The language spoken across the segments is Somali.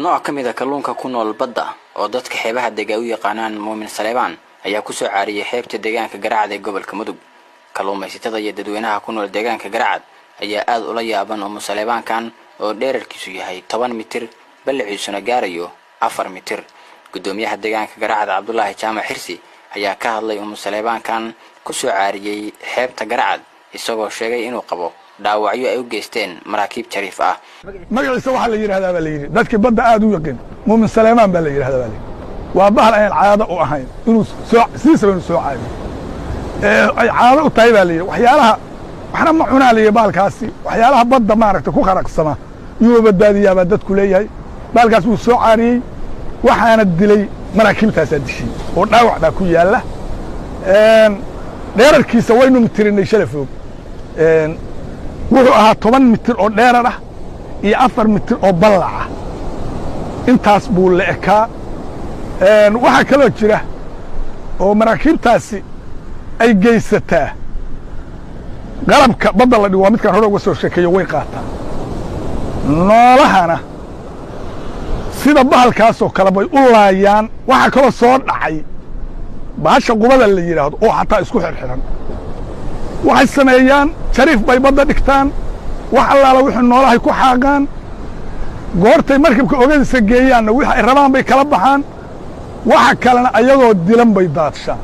nooc ka mid ah kalluunka ku nool badda oo dadka xeebaha dega u yaqaanaan Muumin Saleebaan ayaa ku soo caariyay xeebta deegaanka Garacad ee gobolka Mudug. Kalluumaysatada iyo dadweynaha ku nool deegaanka Garacad ayaa aad ula yaaban Muumin Saleebaankan oo dhererkiisu yahay 10 mitir balliciisuna gaarayo 4 mitir. Gudoomiyaha deegaanka Garacad Cabdullaahi Jaamac Xirsi ayaa ka hadlay Muumin Saleebaankan ku soo caariyay xeebta Garacad isagoo sheegay inuu qabo dhaawacyo ay u geysteen maraakiib jariif ah. magaciisa waxa la yiraahdaa baa la yiri dadkii badda aad u yaqaan Muumin Saleebaan baa la yiraahdaa baa la waa bahal ay caado u ahayn inuu siisaba soo caadiyo ay caado u tahay baa la yiri waxyaalaha waxna ma cunaa la bahalkaasi waxyaalaha badda maaragtay ku qaraqsama iyo badbaadiyaa baa dadku leeyahay bahalkaas uu soo caariyay waxaana dilay maraakiibtaas dishay oo dhaawac baa ku yaala dhererkiisa waynu mitirinay shalafog wuxuu ahaa 10 mitir oo dheerar ah iyo 4 mitir oo ballac ah intaas buu la ekaa waxa kale jira oo maraakiibtaasi ay geysataa qalabka badda la dhigo midka hore uga soo sheekeeyo way qaataa noolahana sida bahalkaas oo kala bay u laayaan waxa kale soo dhacay baasha qubada la yiraahdo oo xataa isku xirxiran waxay sameeyaan shariif bay badda dhigtaan wax allaala wixii noolahay ku xaaqaan goortay markabka ogadiisa geeyaan wixii ay rabaan bay kala baxaan waxa kalena ayagoo dilan bay daadshaan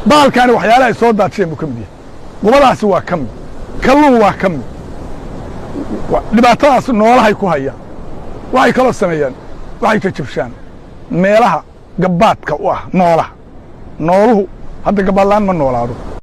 baalkaani waxyaalaha ay soo daadsheen buu ka mid yahay qubadaasi waa ka mid kalluun waa ka mid dhibaatadaas noolahay ku hayaan waxay kaloo sameeyaan waxay jajabshaan meelaha gabaadka u ah nooluhu hadda gabaadlaan ma noolaado